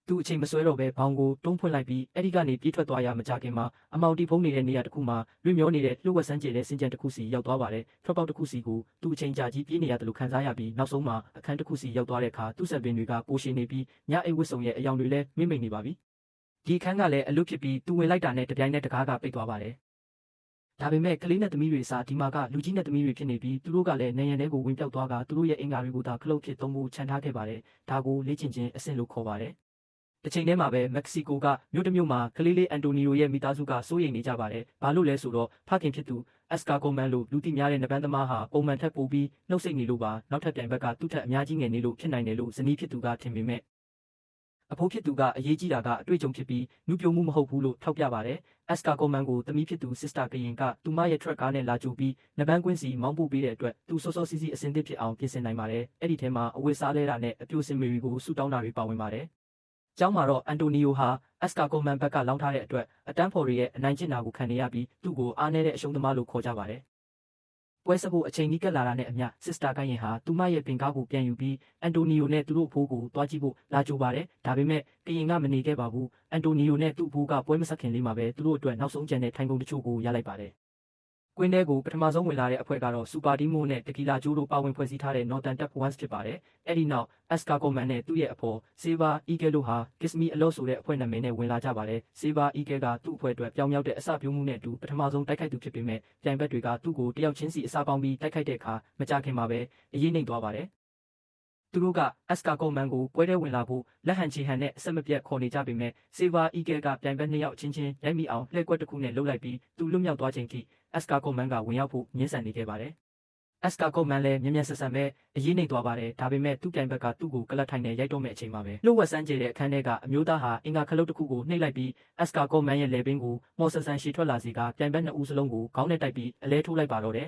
သူအချိန်မဆွဲတော့ပဲဘောင်ကိုတွန်းဖွင့်လိုက်ပြီးအဲ့ဒီကနေပြေးထွက်သွားရမကြခင်မှာအမောင်တီဖုံးနေတဲ့နေရာတစ်ခုမှာလွင့်မျောနေတဲ့လှုပ်ဝက်ဆန်းကျဲတဲ့စင်ကြံတစ်ခုစီရောက်သွားပါတယ်ထွက်ပေါက်တစ်ခုစီကိုသူအချိန်ကြာကြီးပြေးနေရတယ်လို့ခံစားရပြီးနောက်ဆုံးမှာအခန်းတစ်ခုစီရောက်သွားတဲ့အခါသူ့ဆက်ပင်တွေကပိုရှင်နေပြီးညအိတ်ဝတ်စုံရဲ့အယောင်တွေလည်းမိမ့်မိန်နေပါပြီဒီအခန်းကလည်းအလွတ်ဖြစ်ပြီးသူဝင်လိုက်တာနဲ့တပြိုင်နက်တကားကပိတ်သွားပါတယ်ဒါပေမဲ့ကလေးနဲ့သမီးတွေစားဒီမှာကလူကြီးနဲ့သမီးတွေဖြစ်နေပြီးသူတို့ကလည်းနေရန်ထဲကိုဝင်ပြောက်သွားကသူတို့ရဲ့အင်္ဂါတွေကိုသာခလုတ်ဖြစ်သုံးဖို့ခြံထားခဲ့ပါတယ်ဒါကိုလေ့ကျင့်ခြင်းအဆင့်လို့ခေါ်ပါတယ်တစ်ချိန်တည်းမှာပဲမက္ကဆီကိုကမြို့တစ်မြို့မှာကလေးလေးအန်တိုနီယိုရဲ့မိသားစုကစိုးရိမ်နေကြပါတယ်ဘာလို့လဲဆိုတော့ဖခင်ဖြစ်သူအက်စကာကွန်မန်လိုလူသိများတဲ့နပန်းသမားဟာပုံမှန်ထက်ပိုပြီးနှုတ်ဆိတ်နေလို့ပါနောက်ထပ်ပြန်ဘက်ကသူ့ထက်အများကြီးငယ်နေလို့ဖြစ်နိုင်တယ်လို့ဇနီးဖြစ်သူကထင်ပေမဲ့အဖိုးဖြစ်သူကအရေးကြီးတာကအတွေ့အကြုံဖြစ်ပြီးနုပြိုမှုမဟုတ်ဘူးလို့ထောက်ပြပါတယ်အက်စကာကွန်မန်ကိုသမီးဖြစ်သူစစ်စတာကရင်ကသူမရဲ့ထရက်ကားနဲ့လာကြိုပြီးနပန်းကွင်းစီမောင်းပို့ပေးတဲ့အတွက်သူစောစောစီးစီးအစင်သစ်ဖြစ်အောင်ပြင်ဆင်နိုင်ပါတယ်အဲ့ဒီထဲမှာအဝတ်စားလဲတာနဲ့အပြိုစင်မေရီကိုဆူတောင်းတာတွေပါဝင်ပါတယ်ကျောင်းမှာတော့အန်တိုနီယိုဟာအက်စကာကွန်မန်ဘက်ကလောင်းထားတဲ့အတွက်အတန်းဖော်တွေရဲ့အနိုင်ကျင့်တာကိုခံနေရပြီးသူ့ကိုအားနည်းတဲ့အရှုံးသမားလို့ခေါ်ကြပါတယ်ပွဲစဖို့အချိန်ကြီးကပ်လာတာနဲ့အမျှစစ်စတာကိုင်းရင်ဟာသူမရဲ့ပင်ကားကိုပြန်ယူပြီးအန်တိုနီယိုနဲ့သူတို့အဖိုးကိုတွားကြည့်ဖို့လာကြိုပါတယ်ဒါပေမဲ့ကရင်ကမနေခဲ့ပါဘူးအန်တိုနီယိုနဲ့သူ့အဖိုးကပွဲမဆက်ခင်လေးမှာပဲသူတို့အတွက်နောက်ဆုံးကြံတဲ့ထိုင်ကုန်တချို့ကိုရလိုက်ပါတယ်ကွင်းထဲကိုပထမဆုံးဝင်လာတဲ့အဖွဲ့ကတော့စူပါဒီမိုနဲ့တကီလာဂျိုးတို့ပါဝင်ဖွဲ့စည်းထားတဲ့ Northern Tap Ones ဖြစ်ပါတယ်။အဲ့ဒီနောက်အက်စကာကွန်မန်နဲ့သူ့ရဲ့အဖော်ဆေးဘာအီဂဲတို့ဟာ Kiss Me A Lot ဆိုတဲ့အဖွဲ့နာမည်နဲ့ဝင်လာကြပါတယ်။ဆေးဘာအီဂဲကသူ့အဖွဲ့အတွက်ပြောင်းမြောက်တဲ့အစပြုံးမှုနဲ့အတူပထမဆုံးတိုက်ခိုက်သူဖြစ်ပေမဲ့ပြိုင်ဘက်တွေကသူ့ကိုတယောက်ချင်းစီအစားပေါင်းပြီးတိုက်ခိုက်တဲ့အခါမကြခင်မှာပဲအရေးနှိမ်သွားပါတယ်။သူတို့ကအက်စကာကွန်မန်ကိုပွဲထဲဝင်လာဖို့လက်ဟန်ချီဟန်နဲ့အဆက်မပြတ်ခေါ်နေကြပေမဲ့ဆေးဘာအီဂဲကပြိုင်ဘက်နှစ်ယောက်ချင်းချင်းရိုက်မိအောင်လှည့်ကွက်တစ်ခုနဲ့လှုပ်လိုက်ပြီးသူလွတ်မြောက်သွားချိန်ထိအက်စကာကွန်မန်ကဝင်ရောက်ဖို့ညှင်းဆန်နေခဲ့ပါတယ်။အက်စကာကွန်မန်လည်းမြ мян ဆက်ဆက်ပဲအရေးနှိမ်သွားပါတယ်။ဒါပေမဲ့သူ့ပြိုင်ဘက်ကသူ့ကိုကလတ်ထိုင်နဲ့ရိုက်တော့မဲ့အချိန်မှာပဲလှုပ်ဝက်ဆန်းကျဲတဲ့အခန်းထဲကအမျိုးသားဟာအင်္ဂါခလုတ်တစ်ခုကိုနှိပ်လိုက်ပြီးအက်စကာကွန်မန်ရဲ့လေပင်ကိုမော်ဆဆန်ရှည်ထွက်လာစီကပြိုင်ဘက်နှစ်ဦးစလုံးကိုခေါင်းနဲ့တိုက်ပြီးအလဲထိုးလိုက်ပါတော့တယ်